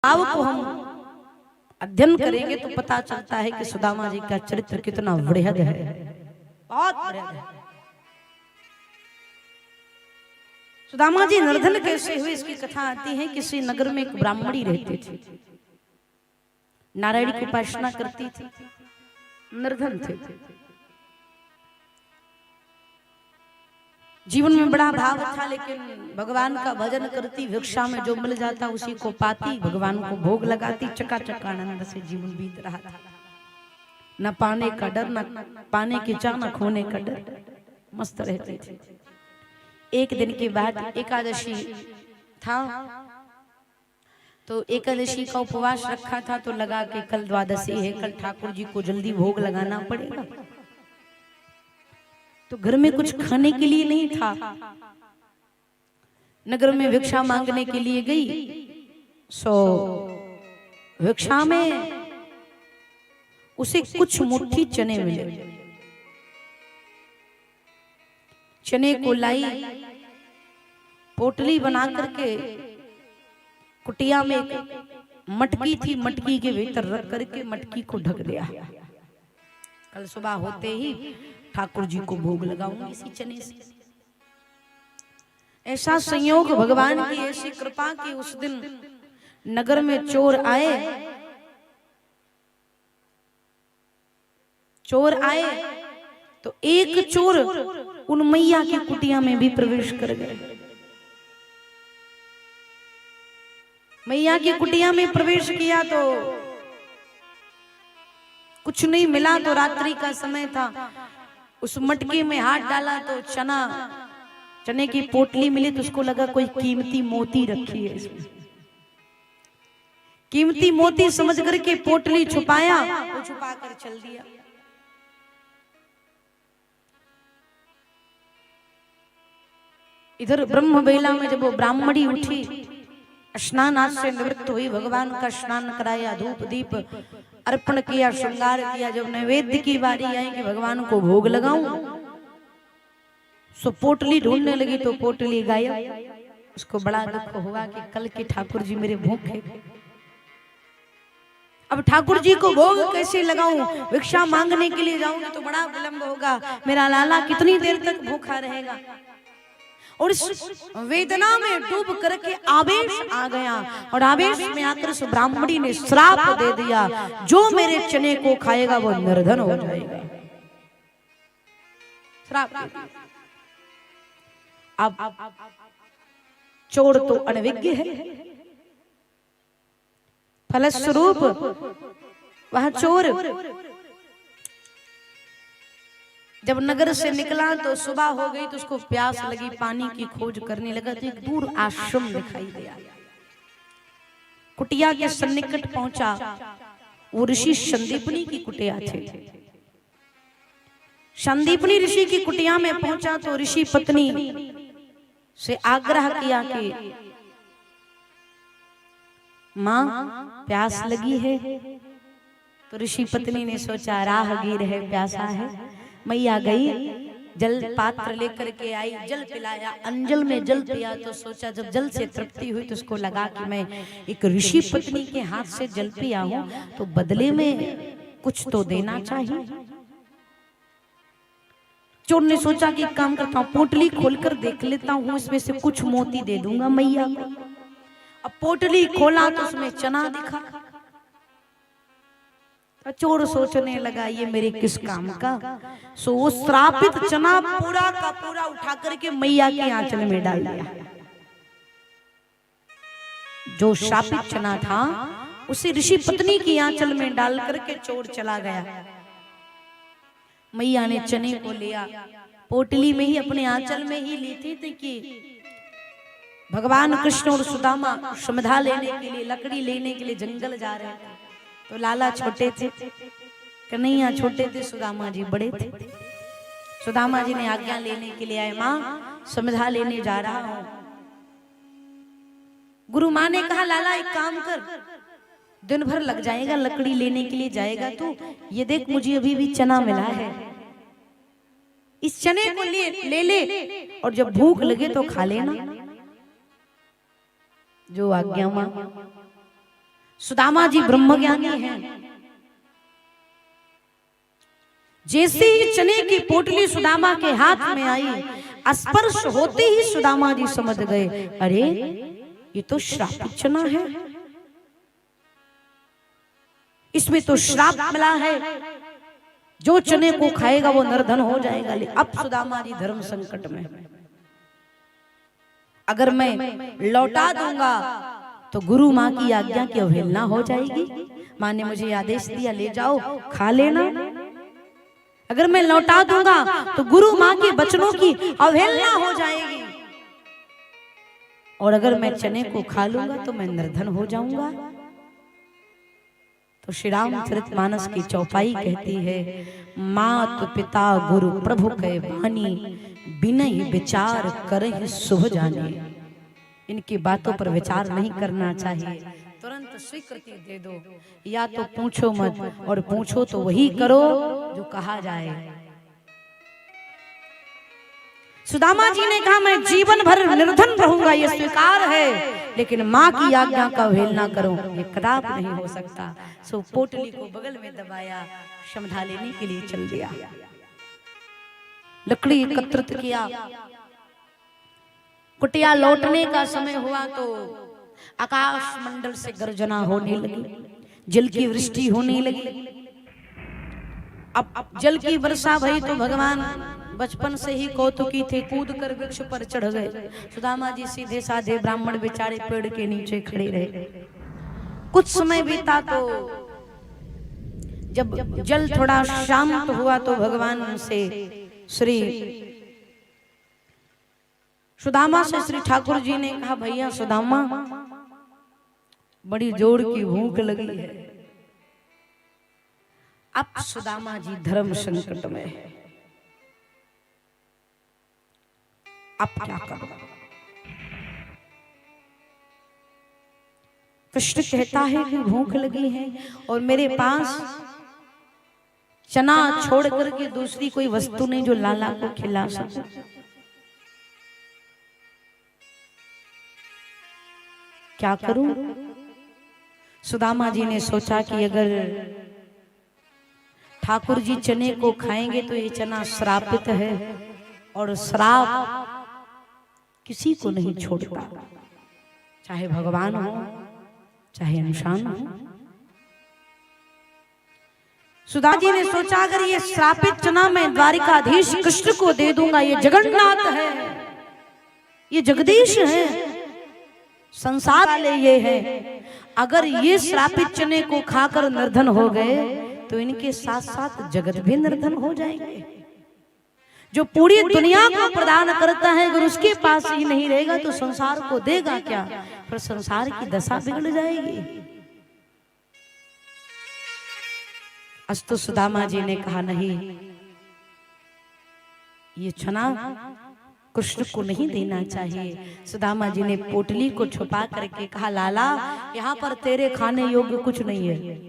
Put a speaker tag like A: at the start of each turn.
A: भाव को हम अध्ययन करेंगे तो पता चलता है कि सुदामा जी का चरित्र कितना वृहद है, बहुत वृहद है। सुदामा जी निर्धन कैसे हुए इसकी कथा आती है। किसी नगर में एक ब्राह्मणी रहते थे, नारायण की उपासना करती थी, निर्धन थे। जीवन में बड़ा भाव था, लेकिन भगवान का भजन करती, भिक्षा में जो मिल जाता उसी को पाती, भगवान को भोग लगाती, चकाचक आनंद से जीवन बीत रहा था। न पाने का डर, न पाने की चाह, न खोने का डर, मस्त रहती थी। एक दिन की बात, एकादशी था तो एकादशी का उपवास रखा था, तो लगा कि कल द्वादशी है, कल ठाकुर जी को जल्दी भोग लगाना पड़ेगा। तो घर में कुछ खाने के लिए नहीं था, नगर में भिक्षा मांगने के लिए गई। सो भिक्षा में उसे कुछ मुट्ठी चने मिले, चने को लाई, पोटली बना करके कुटिया में मटकी थी, मटकी के भीतर रख करके मटकी को ढक दिया। कल सुबह होते ही ठाकुर जी को भोग लगाऊंगी इसी चने से। ऐसा संयोग, भगवान की ऐसी कृपा कि उस दिन नगर में चोर आए। तो एक चोर उन मैया की कुटिया में भी प्रवेश कर गए। मैया की कुटिया में प्रवेश किया तो कुछ नहीं मिला। तो रात्रि का समय था, उस मटकी में हाथ डाला तो चने की पोटली मिली। तो उसको लगा कोई कीमती मोती रखी है इसमें। कीमती मोती समझ करके पोटली छुपाया, वो छुपा कर चल दिया। इधर ब्रह्म बेला में जब वो ब्राह्मणी उठी, स्नान आज से निवृत्त हुई, भगवान का स्नान कराया, धूप दीप अर्पण किया, श्रृंगार किया। जब नैवेद्य की बारी आई कि भगवान को भोग लगाऊं, सो पोटली ढूंढने लगी तो पोटली गायब। उसको बड़ा दुख हुआ कि कल के ठाकुर जी मेरे भूखे, अब ठाकुर जी को भोग कैसे लगाऊं? भिक्षा मांगने के लिए जाऊंगी तो बड़ा विलंब होगा, मेरा लाला कितनी देर तक भूखा रहेगा। और इस वेदना में डूब करके आवेश आ गया, और आवेश में आकर उस ब्राह्मणी ने श्राप दे दिया, जो मेरे चने को खाएगा वो निर्धन हो जाएगा। श्राप। अब चोर तो अनविज्ञ है, फलस्वरूप वह चोर जब नगर से निकला तो सुबह हो गई। तो उसको प्यास लगी, पानी की खोज करने लगा तो एक दूर आश्रम दिखाई दिया। कुटिया के सन्निकट पहुंचा, वो ऋषि संदीपनी की कुटिया थे। संदीपनी ऋषि की कुटिया में पहुंचा तो ऋषि पत्नी से आग्रह किया कि मां प्यास लगी है। तो ऋषि पत्नी ने सोचा राहगीर है, प्यासा है। मैया गई, जल पात्र लेकर के आई, जल पिलाया, अंजल में जल पिया। तो सोचा जब जल से तृप्ति हुई तो उसको लगा कि मैं एक ऋषि पत्नी के हाथ से जल पिया हूं तो बदले में कुछ तो देना चाहिए। चोर ने सोचा कि एक काम करता हूं, पोटली खोलकर देख लेता हूं, इसमें से कुछ मोती दे दूंगा मैया को। अब पोटली खोला तो उसमें चना दिखा। चोर सोचने लगा ये मेरे किस काम का। सो वो श्रापित चना पूरा का पूरा उठा करके मैया के आंचल में डाल दिया। जो श्रापित चना था उसे ऋषि पत्नी की आंचल में डाल करके चोर चला गया। मैया ने चने को लिया, पोटली में ही अपने आंचल में ही ली थी कि भगवान कृष्ण और सुदामा श्रद्धा लेने के लिए, लकड़ी लेने के लिए जंगल जा रहे थे। तो लाला छोटे थे, कन्हैया छोटे थे, सुदामा जी बड़े थे। सुदामा जी ने आज्ञा लेने के लिए आए, मां श्रद्धा लेने जा रहा हूं। गुरु मां ने कहा लाला एक काम कर, दिन भर लग जाएगा, लकड़ी लेने के लिए जाएगा तो ये देख मुझे अभी भी चना मिला है, इस चने को ले और जब भूख लगे तो खा लेना। जो आज्ञा मां। सुदामा जी ब्रह्मज्ञानी हैं। जैसे ही चने की पोटली सुदामा के हाथ में आई, स्पर्श होते ही सुदामा जी समझ गए, अरे ये तो श्रापित चना है, इसमें तो श्राप मिला है, जो चने को खाएगा वो निर्धन हो जाएगा। अब सुदामा जी धर्म संकट में, अगर मैं लौटा दूंगा तो गुरु माँ की आज्ञा की अवहेलना हो जाएगी। माँ ने मुझे आदेश दिया ले जाओ खा लेना, अगर मैं लौटा दूंगा तो गुरु माँ के वचनों की अवहेलना हो जाएगी, और अगर मैं चने को खा लूंगा तो मैं निर्धन हो जाऊंगा। तो श्री रामचरितमानस की चौपाई कहती है, मात पिता गुरु प्रभु कै बानी, बिनहि विचार करहि शुभ जाने। इनकी बातों पर विचार नहीं करना चाहिए, तुरंत स्वीकृति दे दो, या तो पूछो मत, और पूछो तो वही करो जो कहा जाए। सुदामा जी ने कहा, मैं जीवन भर निर्धन रहूंगा ये स्वीकार है, लेकिन माँ की आज्ञा का अवहेलना करूं ये कदापि नहीं हो सकता। सो पोटली को बगल में दबाया, क्षमधा लेने के लिए चल दिया। लकड़ी एकत्रित किया, कुटिया लौटने का समय हुआ तो आकाश मंडल से गर्जना होने लगी, जल की वृष्टि होने लगी। अब जल की वर्षा भई तो भगवान बचपन से ही कौतुकी थे, कूद कर वृक्ष पर चढ़ गए। सुदामा जी सीधे साधे ब्राह्मण बेचारे पेड़ के नीचे खड़े रहे। कुछ समय बीता तो जब जल थोड़ा शांत हुआ तो भगवान से श्री सुदामा से श्री ठाकुर जी ने कहा, भैया सुदामा बड़ी जोर की भूख लगी है। अब सुदामा जी धर्म संकट में है, अब क्या करो। कृष्ण कहता है कि भूख लगी है और मेरे पास चना छोड़ करके दूसरी कोई वस्तु नहीं जो लाला को खिला सके। क्या करूं? सुदामा जी ने सोचा कि अगर ठाकुर जी चने को खाएंगे तो ये चना श्रापित है, और श्राप किसी को नहीं छोड़ता, चाहे भगवान हो चाहे इंसान हो। सुदामा जी ने सोचा, अगर ये श्रापित चना मैं द्वारिकाधीश कृष्ण को दे दूंगा, ये जगन्नाथ है, ये जगदीश है, संसार वाले ये है, अगर ये श्रापित चने को खाकर निर्धन हो गए तो इनके साथ साथ जगत भी निर्धन हो जाएंगे। जो पूरी दुनिया को प्रदान करता है अगर उसके पास ही नहीं रहेगा तो संसार को देगा क्या? पर संसार की दशा बिगड़ जाएगी। अस्तु सुदामा जी ने कहा, नहीं, ये चना कृष्ण को नहीं देना चाहिए। सुदामा जी ने पोटली को छुपा करके कहा, लाला यहाँ पर तेरे खाने योग्य कुछ नहीं है,